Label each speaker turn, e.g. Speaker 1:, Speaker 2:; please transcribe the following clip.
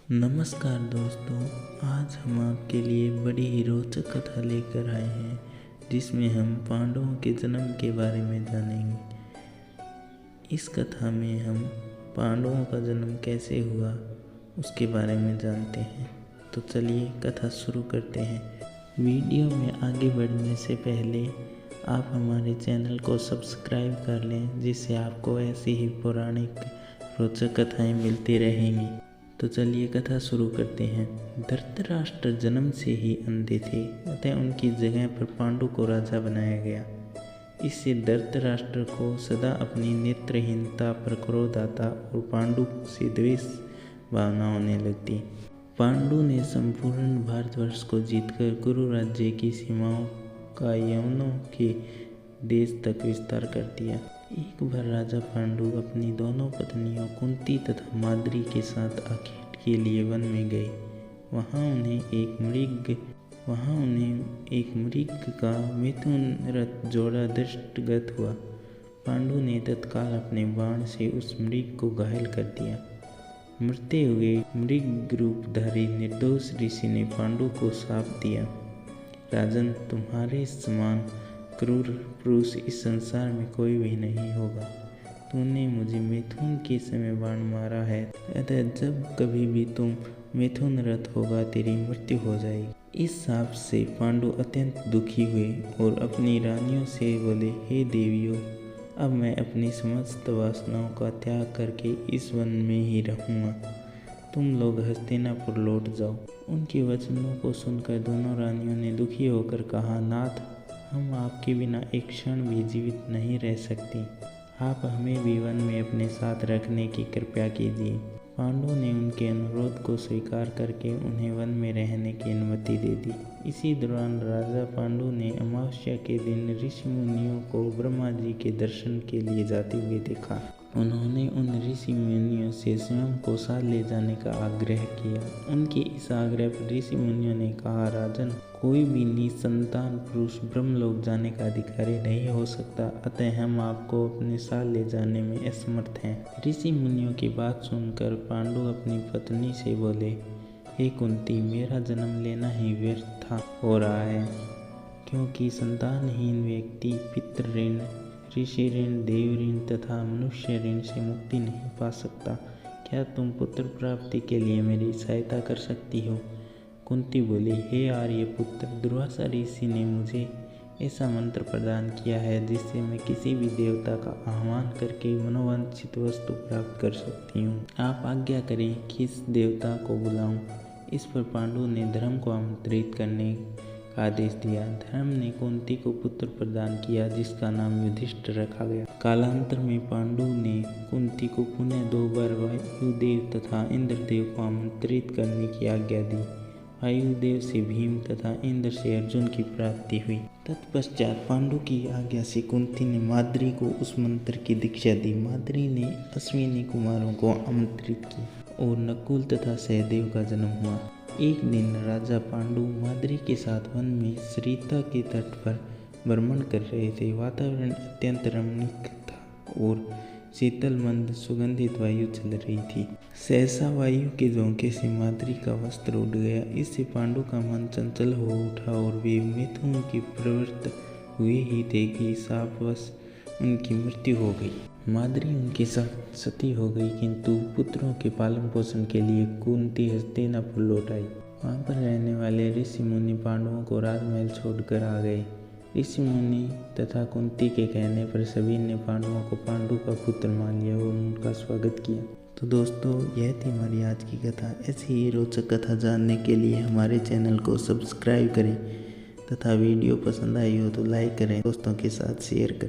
Speaker 1: नमस्कार दोस्तों, आज हम आपके लिए बड़ी ही रोचक कथा लेकर आए हैं जिसमें हम पांडवों के जन्म के बारे में जानेंगे। इस कथा में हम पांडवों का जन्म कैसे हुआ उसके बारे में जानते हैं। तो चलिए कथा शुरू करते हैं। वीडियो में आगे बढ़ने से पहले आप हमारे चैनल को सब्सक्राइब कर लें, जिससे आपको ऐसी ही पौराणिक रोचक कथाएं मिलती रहेंगी। तो चलिए कथा शुरू करते हैं। धृतराष्ट्र जन्म से ही अंधे थे, अतः उनकी जगह पर पांडु को राजा बनाया गया। इससे धृतराष्ट्र को सदा अपनी नेत्रहीनता पर क्रोध आता और पांडु से द्वेष भावना होने लगती। पांडु ने संपूर्ण भारतवर्ष को जीतकर गुरु राज्य की सीमाओं का यवनों के देश तक विस्तार कर दिया। एक बार राजा पांडु अपनी दोनों पत्नियों कुंती तथा माद्री के साथ आखेट के लिए वन में गए। वहां उन्हें एक मृग का मिथुन जोड़ा दृष्टिगत हुआ। पांडु ने तत्काल अपने बाण से उस मृग को घायल कर दिया। मरते हुए मृग रूपधारी निर्दोष ऋषि ने पांडु को शाप दिया, राजन, तुम्हारे समान क्रूर पुरुष इस संसार में कोई भी नहीं होगा। तूने मुझे मिथुन के समय बाण मारा है, अतः जब कभी भी तुम मिथुन रथ होगा तेरी मृत्यु हो जाएगी। इस शाप से पांडु अत्यंत दुखी हुए और अपनी रानियों से बोले, हे देवियों, अब मैं अपनी समस्त वासनाओं का त्याग करके इस वन में ही रहूँगा। तुम लोग हस्तिनापुर लौट जाओ। उनके वचनों को सुनकर दोनों रानियों ने दुखी होकर कहा, नाथ, हम आपके बिना एक क्षण भी जीवित नहीं रह सकती। आप हमें भी वन में अपने साथ रखने की कृपा कीजिए। पांडु ने उनके अनुरोध को स्वीकार करके उन्हें वन में रहने की अनुमति दे दी। इसी दौरान राजा पांडु ने अमावस्या के दिन ऋषि मुनियों को ब्रह्मा जी के दर्शन के लिए जाते हुए देखा। उन्होंने उन ऋषि मुनियों से स्वयं को साथ ले जाने का आग्रह किया। उनके इस आग्रह पर ऋषि मुनियों ने कहा, राजन, कोई भी निसंतान पुरुष ब्रह्मलोक जाने का अधिकारी नहीं हो सकता, अतः हम आपको अपने साथ ले जाने में असमर्थ हैं। ऋषि मुनियों की बात सुनकर पांडु अपनी पत्नी से बोले, हे कुंती, मेरा जन्म लेना ही व्यर्थ हो रहा है, क्योंकि संतानहीन व्यक्ति पितृ ऋण, ऋषि ऋण, देव ऋण तथा मनुष्य ऋण से मुक्ति नहीं पा सकता। क्या तुम पुत्र प्राप्ति के लिए मेरी सहायता कर सकती हो? कुंती बोली, हे आर्यपुत्र, दुर्वासा ऋषि ने मुझे ऐसा मंत्र प्रदान किया है जिससे मैं किसी भी देवता का आह्वान करके मनोवांछित वस्तु प्राप्त कर सकती हूँ। आप आज्ञा करें किस देवता को बुलाऊं? इस पर पांडु ने धर्म को आमंत्रित करने का आदेश दिया। धर्म ने कुंती को पुत्र प्रदान किया जिसका नाम युधिष्ठिर रखा गया। कालांतर में पांडु ने कुंती को पुनः 2 बार वायुदेव तथा इंद्रदेव को आमंत्रित करने की आज्ञा दी। वायुदेव से भीम तथा इंद्र से अर्जुन की प्राप्ति हुई। तत्पश्चात पांडु की आज्ञा से कुंती ने माद्री को उस मंत्र की दीक्षा दी। माद्री ने अश्विनी कुमारों को आमंत्रित किया और नकुल तथा सहदेव का जन्म हुआ। एक दिन राजा पांडु माद्री के साथ वन में सरिता के तट पर भ्रमण कर रहे थे। वातावरण अत्यंत रमणीक था और शीतल मंद सुगंधित वायु चल रही थी। सहसा वायु के झोंके से माद्री का वस्त्र उड़ गया। इससे पांडु का मन चंचल हो उठा और वे मिथुन की प्रवृत्त हुए ही थे कि शापवश उनकी मृत्यु हो गई। माद्री उनके साथ सती हो गई, किंतु पुत्रों के पालन पोषण के लिए कुंती हस्तिनापुर लौट आई। वहाँ पर रहने वाले ऋषि मुनि पांडवों को राजमहल छोड़कर आ गए। ऋषि मुनि तथा कुंती के कहने पर सभी ने पांडवों को पांडु का पुत्र मान लिया और उनका स्वागत किया। तो दोस्तों, यह थी हमारी आज की कथा। ऐसी ही रोचक कथा जानने के लिए हमारे चैनल को सब्सक्राइब करें तथा वीडियो पसंद आई हो तो लाइक करें, दोस्तों के साथ शेयर करें।